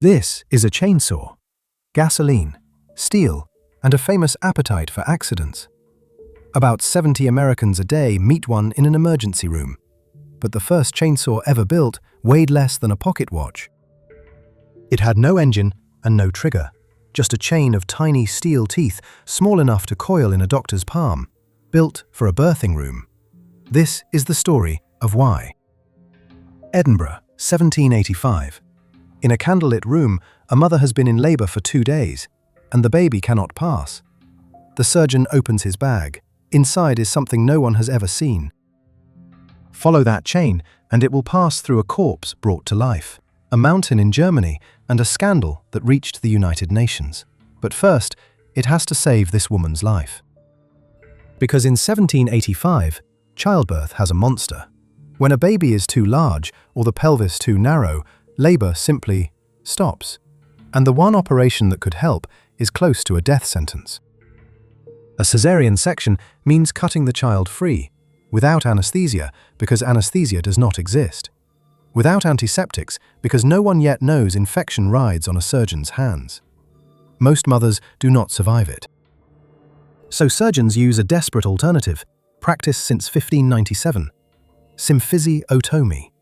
This is a chainsaw, gasoline, steel, and a famous appetite for accidents. About 70 Americans a day meet one in an emergency room, but the first chainsaw ever built weighed less than a pocket watch. It had no engine and no trigger, just a chain of tiny steel teeth small enough to coil in a doctor's palm, built for a birthing room. This is the story of why. Edinburgh, 1785. In a candlelit room, a mother has been in labor for 2 days, and the baby cannot pass. The surgeon opens his bag. Inside is something no one has ever seen. Follow that chain, and it will pass through a corpse brought to life, a mountain in Germany, and a scandal that reached the United Nations. But first, it has to save this woman's life. Because in 1785, childbirth has a monster. When a baby is too large or the pelvis too narrow, labor simply stops. And the one operation that could help is close to a death sentence. A caesarean section means cutting the child free, without anesthesia, because anesthesia does not exist. Without antiseptics, because no one yet knows infection rides on a surgeon's hands. Most mothers do not survive it. So surgeons use a desperate alternative, practiced since 1597. Symphysiotomy.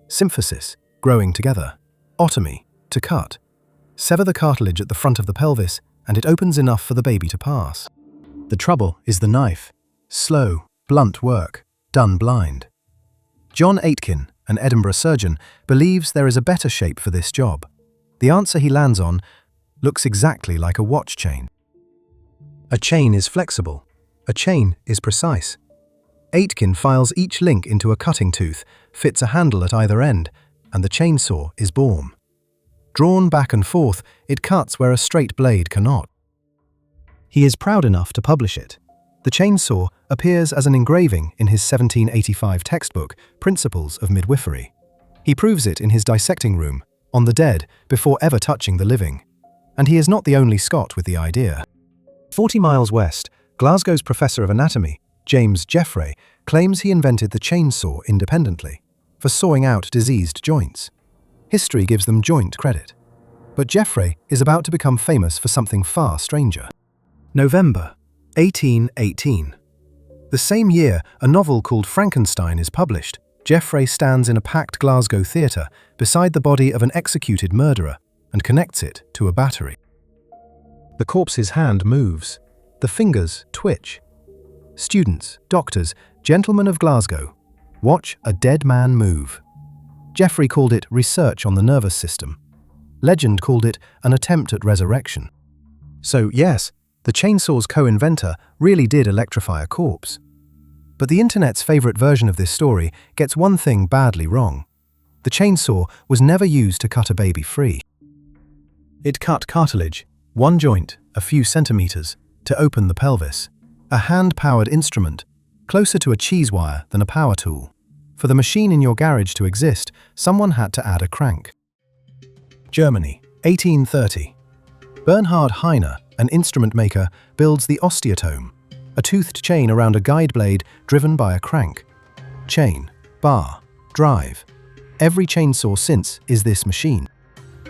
Symphysis, growing together. Otomy, to cut. Sever the cartilage at the front of the pelvis, and it opens enough for the baby to pass. The trouble is the knife. Slow, blunt work, done blind. John Aitken, an Edinburgh surgeon, believes there is a better shape for this job. The answer he lands on looks exactly like a watch chain. A chain is flexible. A chain is precise. Aitken files each link into a cutting tooth, fits a handle at either end, and the chainsaw is born. Drawn back and forth, it cuts where a straight blade cannot. He is proud enough to publish it. The chainsaw appears as an engraving in his 1785 textbook, Principles of Midwifery. He proves it in his dissecting room, on the dead, before ever touching the living. And he is not the only Scot with the idea. 40 miles west, Glasgow's professor of anatomy, James Jeffrey, claims he invented the chainsaw independently, for sawing out diseased joints. History gives them joint credit. But Jeffrey is about to become famous for something far stranger. November 1818. The same year, a novel called Frankenstein is published. Jeffrey stands in a packed Glasgow theatre beside the body of an executed murderer and connects it to a battery. The corpse's hand moves. The fingers twitch. Students, doctors, gentlemen of Glasgow, watch a dead man move. Jeffrey called it research on the nervous system. Legend called it an attempt at resurrection. So yes, the chainsaw's co-inventor really did electrify a corpse. But the internet's favorite version of this story gets one thing badly wrong. The chainsaw was never used to cut a baby free. It cut cartilage, one joint, a few centimeters, to open the pelvis. A hand-powered instrument, closer to a cheese wire than a power tool. For the machine in your garage to exist, someone had to add a crank. Germany, 1830. Bernhard Heine, an instrument maker, builds the osteotome, a toothed chain around a guide blade driven by a crank. Chain, bar, drive. Every chainsaw since is this machine.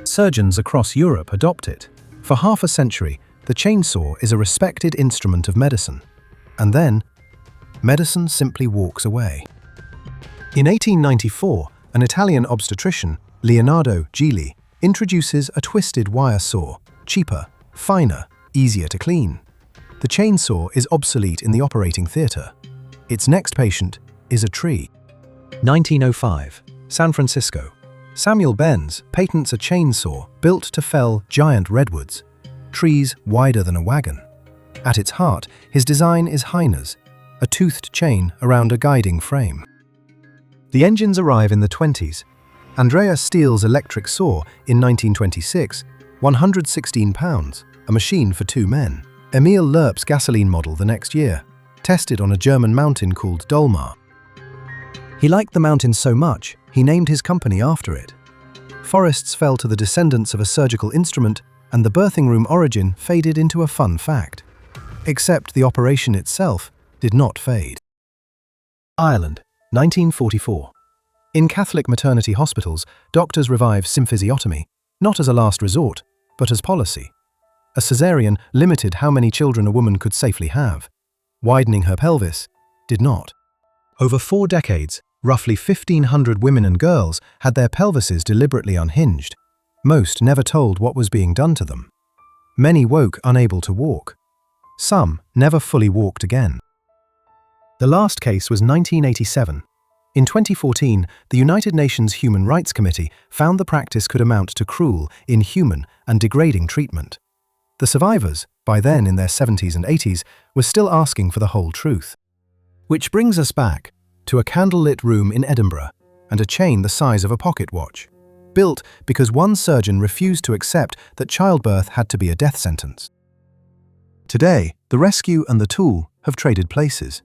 Surgeons across Europe adopt it. For half a century, the chainsaw is a respected instrument of medicine. And then, medicine simply walks away. In 1894, an Italian obstetrician, Leonardo Gili, introduces a twisted wire saw, cheaper, finer, easier to clean. The chainsaw is obsolete in the operating theatre. Its next patient is a tree. 1905, San Francisco. Samuel Benz patents a chainsaw built to fell giant redwoods, trees wider than a wagon. At its heart, his design is Heine's, a toothed chain around a guiding frame. The engines arrive in the 20s. Andrea Steele's electric saw in 1926, 116 pounds, a machine for 2 men. Emil Lerp's gasoline model the next year, tested on a German mountain called Dolmar. He liked the mountain so much, he named his company after it. Forests fell to the descendants of a surgical instrument, and the birthing room origin faded into a fun fact. Except the operation itself did not fade. Ireland, 1944. In Catholic maternity hospitals, doctors revive symphysiotomy, not as a last resort, but as policy. A caesarean limited how many children a woman could safely have. Widening her pelvis did not. Over 4 decades, roughly 1,500 women and girls had their pelvises deliberately unhinged. Most never told what was being done to them. Many woke unable to walk. Some never fully walked again. The last case was 1987. In 2014, the United Nations Human Rights Committee found the practice could amount to cruel, inhuman, and degrading treatment. The survivors, by then in their 70s and 80s, were still asking for the whole truth. Which brings us back to a candlelit room in Edinburgh and a chain the size of a pocket watch, built because one surgeon refused to accept that childbirth had to be a death sentence. Today, the rescue and the tool have traded places.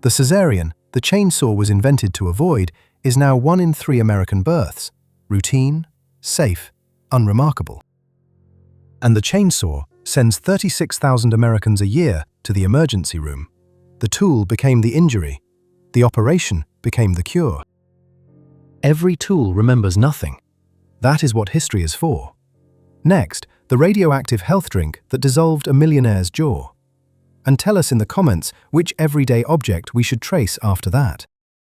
The caesarean, the chainsaw was invented to avoid, is now 1 in 3 American births, routine, safe, unremarkable. And the chainsaw sends 36,000 Americans a year to the emergency room. The tool became the injury. The operation became the cure. Every tool remembers nothing. That is what history is for. Next, the radioactive health drink that dissolved a millionaire's jaw. And tell us in the comments which everyday object we should trace after that.